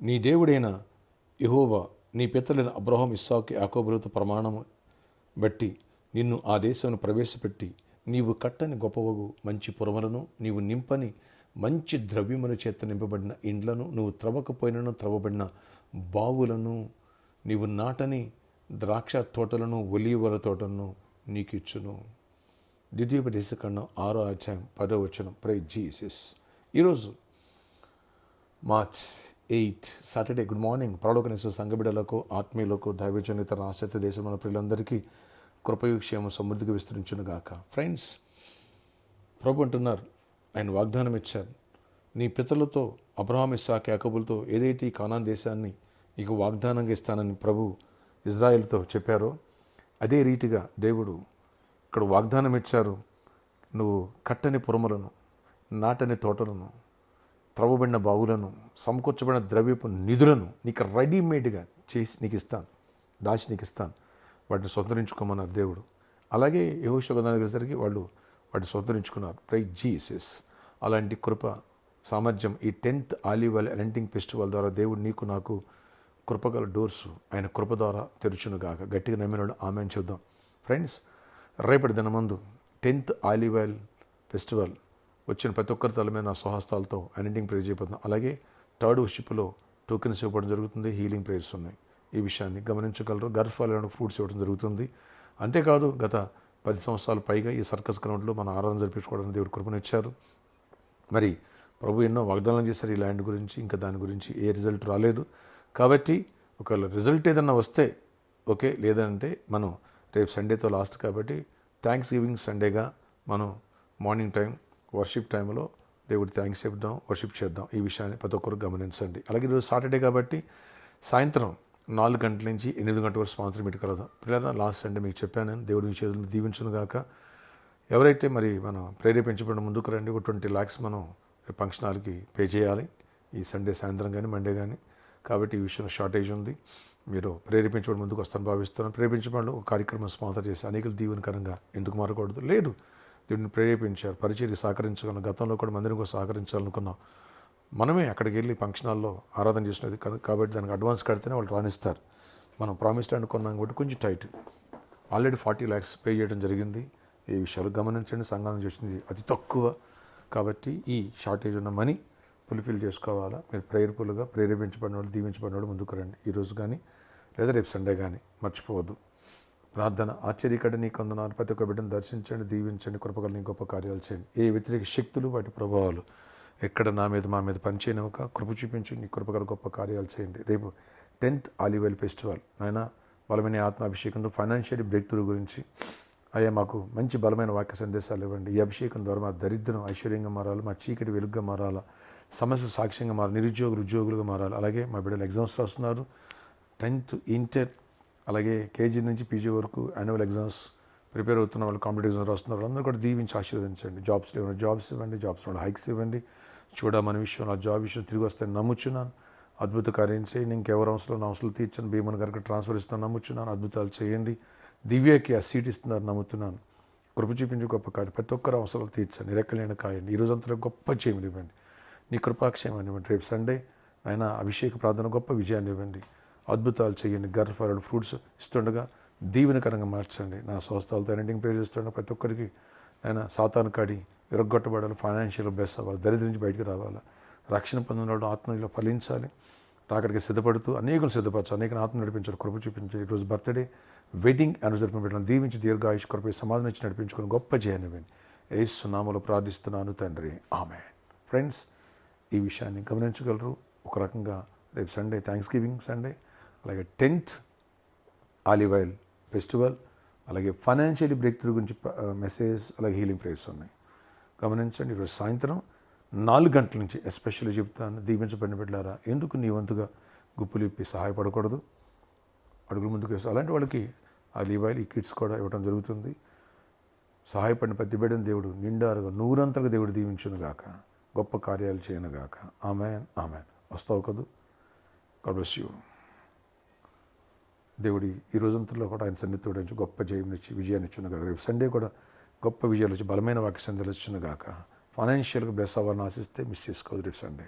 నీ దేవుడైన యెహోవా నీ పితరులైన అబ్రహాము ఇస్సాకు యాకోబులతో ప్రమాణము బట్టి నిన్ను ఆ దేశమును ప్రవేశపెట్టి నీవు కట్టని గొప్పవగు మంచి పురములను నీవు నింపని మంచి ద్రవ్యముల చేత నింపబడిన ఇండ్లను నువ్వు త్రవ్వకపోయినను త్రవ్వబడిన బావులను నీవు నాటని ద్రాక్ష తోటలను ఒలీవల తోటలను నీకు ఇచ్చును. ద్వితీయోపదేశకాండం 6వ అధ్యాయం 10వ వచనం. Praise Jesus. ఈరోజు మార్చ్ 8 సాటర్డే. Good morning. పరలోకనేశ్వర సంఘ బిడ్డలకు, ఆత్మీయులకు, దైవజనులు, ఇతర ఆశ్రిత దేశంలో ప్రియులందరికీ కృపయు క్షేమం సమృద్ధిగా విస్తరించును గాక. ఫ్రెండ్స్, ప్రభు అంటున్నారు, ఆయన వాగ్దానం ఇచ్చారు, నీ పితరులతో అబ్రహాము ఇస్సాకు యాకోబులతో ఏదైతే ఈ కానాన్ దేశాన్ని నీకు వాగ్దానంగా ఇస్తానని ప్రభు ఇజ్రాయెల్తో చెప్పారో అదే రీతిగా దేవుడు ఇక్కడ వాగ్దానం ఇచ్చారు. నువ్వు కట్టని పురములను, నాటని తోటలను, త్రవ్వబడిన బావులను, సమకూర్చబడిన ద్రవ్యపు నిధులను నీకు రెడీమేడ్గా చేసి నీకు ఇస్తాను, దాచి నీకు ఇస్తాను, వాటిని స్వతంత్రించుకోమన్నారు దేవుడు. అలాగే యెహోషువ గ్రంథానికి వచ్చేసరికి వాళ్ళు వాటిని స్వతంత్రించుకున్నారు. Praise Jesus. అలాంటి కృప సామర్థ్యం ఈ 10th olive oil anointing festival ద్వారా దేవుడు నీకు నాకు కృపగల డోర్స్ ఆయన కృప ద్వారా తెరుచునుగాక. గట్టిగా నమ్మినాడు ఆమెను చూద్దాం. ఫ్రెండ్స్, రేపటి దినమందు 10th ఆలివ్ ఆయిల్ ఫెస్టివల్ వచ్చిన ప్రతి ఒక్కరి తల మీద నా స్వహస్తాలతో అనాయింటింగ్ ప్రేయర్ చేయబోతున్నాం. అలాగే 3rd వర్షిప్లో టోకెన్స్ ఇవ్వడం జరుగుతుంది, హీలింగ్ ప్రేయర్స్ ఉన్నాయి. ఈ విషయాన్ని గమనించగలరు. గర్భఫలాలకు ఫ్రూట్స్ ఇవ్వడం జరుగుతుంది. అంతేకాదు గత 10 సంవత్సరాల పైగా ఈ సర్కస్ గ్రౌండ్లో మన ఆరాధన జరిపించుకోవడానికి దేవుడు కృపనిచ్చారు. మరి ప్రభు ఎన్నో వాగ్దానాలు చేశారు ఈ ల్యాండ్ గురించి. ఇంకా దాని గురించి ఏ రిజల్ట్ రాలేదు. కాబట్టి ఒకవేళ రిజల్ట్ ఏదన్నా వస్తే ఓకే, లేదంటే మనం రేపు సండేతో లాస్ట్ కాబట్టి థ్యాంక్స్ గివింగ్ సండేగా మనం మార్నింగ్ టైం వర్షిప్ టైంలో దేవుడి థ్యాంక్స్ చెప్దాం, వర్షిప్ చేద్దాం. ఈ విషయాన్ని ప్రతి ఒక్కరు గమనించండి. అలాగే ఈరోజు సాటర్డే కాబట్టి సాయంత్రం 4 గంటల నుంచి 8 గంటల వరకు స్పాన్సర్ మీట్ కలదాం. పిల్లల లాస్ట్ సండే మీకు చెప్పాను, దేవుడి మీ చేతులను దీవించును గాక. ఎవరైతే మరి మనం ప్రేరేపించబడిన ముందుకు రండి. ఒక 20 lakhs మనం ఫంక్షన్ హాల్కి పే చేయాలి ఈ సండే సాయంత్రం కానీ మండే కానీ. కాబట్టి ఈ విషయంలో షార్టేజ్ ఉంది. మీరు ప్రేరేపించబడి ముందుకు వస్తాను భావిస్తున్నాను. ప్రేరేపించబడి ఒక కార్యక్రమం స్పాన్సర్ చేసి అనేకలు దీవెనకరంగా ఎందుకు మారకూడదు? లేదు, దేవుడిని ప్రేరేపించారు, పరిచర్య సహకరించుకున్నాం. గతంలో కూడా మందిరం సహకరించాలనుకున్నాం. మనమే అక్కడికి వెళ్ళి ఫంక్షన్ హాల్లో ఆరాధన చేసినది కాబట్టి దానికి అడ్వాన్స్ కడితేనే వాళ్ళు రాణిస్తారు. మనం ప్రామిస్ అనుకున్నాం కాబట్టి కొంచెం టైట్. ఆల్రెడీ 40 lakhs పే చేయడం జరిగింది. ఈ విషయాలు గమనించండి. సంఘాన్ని చేసింది అతి తక్కువ కాబట్టి ఈ షార్టేజ్ ఉన్న మనీ ఫుల్ఫిల్ చేసుకోవాలా. మీరు ప్రేయర్ఫుల్గా ప్రేరేపించబడిన వాళ్ళు, దీవించబడిన వాళ్ళు ముందుకు రండి. ఈరోజు కానీ లేదా రేపు సండే కానీ మర్చిపోవద్దు. ప్రార్థన. ఆశ్చర్యకడ నీ కొందనాలు ప్రతి ఒక్క బిడ్డను దర్శించండి, దీవించండి, కృపగల నీ గొప్ప కార్యాలు చేయండి. ఏ వ్యతిరేక శక్తులు వాటి ప్రభావాలు ఎక్కడ నా మీద మా మీద పనిచేయనివ్వక కృప చూపించి నీ కృపగల గొప్ప కార్యాలు చేయండి. రేపు 10th ఆలివ్ ఆయిల్ ఫెస్టివల్ ఆయన బలమైన ఆత్మాభిషేకంలో ఫైనాన్షియల్ బ్రేక్ త్రూ గురించి అయ్యా మాకు మంచి బలమైన వాక్య సందేశాలు ఇవ్వండి. ఈ అభిషేకం ద్వారా మా దరిద్రం ఐశ్వర్యంగా మారాలి, మా చీకటి వెలుగుగా మారాలా, సమస్య సాక్ష్యంగా మారాలి, నిరుద్యోగులు ఉద్యోగులుగా మారాలి. అలాగే మా బిడ్డలు ఎగ్జామ్స్ రాస్తున్నారు. 10th ఇంటర్ అలాగే కేజీ నుంచి పీజీ వరకు యాన్యువల్ ఎగ్జామ్స్ ప్రిపేర్ అవుతున్న వాళ్ళు, కాంపిటేటివ్ ఎగ్జామ్స్ రాస్తున్నారు. అందరూ కూడా దీవించి ఆశీర్వదించండి. జాబ్స్ ఇవ్వండి, జాబ్స్ హైక్స్ ఇవ్వండి. మన విషయంలో ఆ జాబ్ విషయం తిరిగి వస్తాయని నమ్ముచున్నాను. అద్భుత కార్యం చేయండి. ఇంకెవరు అవసరం అవసరం తీర్చండి. భీమన్ గారికి ట్రాన్స్ఫర్ ఇస్తాను నమ్ముచున్నాను. అద్భుతాలు చేయండి. దివ్యకి ఆ సీట్ ఇస్తున్నారు నమ్ముతున్నాను. కృప చూపించి గొప్ప కార్యం ప్రతి ఒక్కరు అవసరాలు తీర్చండి. రెక్కలేని కాయండి. ఈ రోజంతా గొప్ప చేయమని ఇవ్వండి. నీ కృపాక్షేమాన్ని ఇవ్వండి. రేపు సండే ఆయన అభిషేక ప్రార్థన గొప్ప విజయాన్ని ఇవ్వండి. అద్భుతాలు చేయండి. గర్భఫలాలు ఫ్రూట్స్ ఇస్తుండగా దీవెనకరంగా మార్చండి. నా స్వస్థాలతో అన్నింటికి ప్రే చేస్తుండగా ప్రతి ఒక్కరికి ఆయన సాతాను కాడి విరగొట్టబడాలి, ఫైనాన్షియల్ బెస్ట్ అవ్వాలి, దరిద్రం నుంచి బయటకు రావాలి, రక్షణ పొందిన వాళ్ళు ఆత్మలో ఫలించాలి, రాకడికి సిద్ధపడుతూ అనేకులు సిద్ధపరచాలి, అనేకలు ఆత్మ నడిపించాలి, కృప చూపించాలి. ఈరోజు బర్త్డే వెడ్డింగ్ యానివర్సరీ పెట్టడం దీవించి దీర్ఘాయుష్ కృప సమాధానం ఇచ్చి నడిపించుకొని గొప్ప చేయనివ్వండి. యేసు నామములో ప్రార్థిస్తున్నాను తండ్రి, ఆమేన్. ఫ్రెండ్స్, ఈ విషయాన్ని గమనించగలరు. ఒక రకంగా రేపు సండే థ్యాంక్స్ గివింగ్ సండే, అలాగే 10th ఆలివ్ ఆయిల్ ఫెస్టివల్, అలాగే ఫైనాన్షియల్ బ్రేక్ త్రూ గురించి మెసేజ్, అలాగే హీలింగ్ ప్రేయర్స్ ఉన్నాయి. గమనించండి. ఈరోజు సాయంత్రం 4 గంటల నుంచి ఎస్పెషల్లీ చెప్తాను, దీవించబడిన బిడ్డలారా ఎందుకు నీ వంతుగా గుప్పులు ఇప్పి సహాయపడకూడదు, అడుగులు ముందుకు వేస్తాను. అలాంటి వాళ్ళకి ఆలివ్ ఆయిల్ ఈ కిట్స్ కూడా ఇవ్వడం జరుగుతుంది. సహాయపడిన ప్రతి బిడ్డను దేవుడు నిండారుగా 100 దేవుడు దీవించును గాక, గొప్ప కార్యాలు చేయను గాక. Amen, amen. వస్తావు కదూ. God bless you. దేవుడి ఈ రోజంతలో కూడా ఆయన సన్నిధితో గొప్ప జయం ఇచ్చి విజయాన్ని ఇచ్చును గాక. రేపు సండే కూడా గొప్ప విజయాలు వచ్చి బలమైన వాక్య సందేశాలు ఇచ్చును గాక. ఫైనాన్షియల్గా బ్లెస్ అవ్వాలని ఆశిస్తే మిస్ చేసుకోవద్దు రేపు సండే.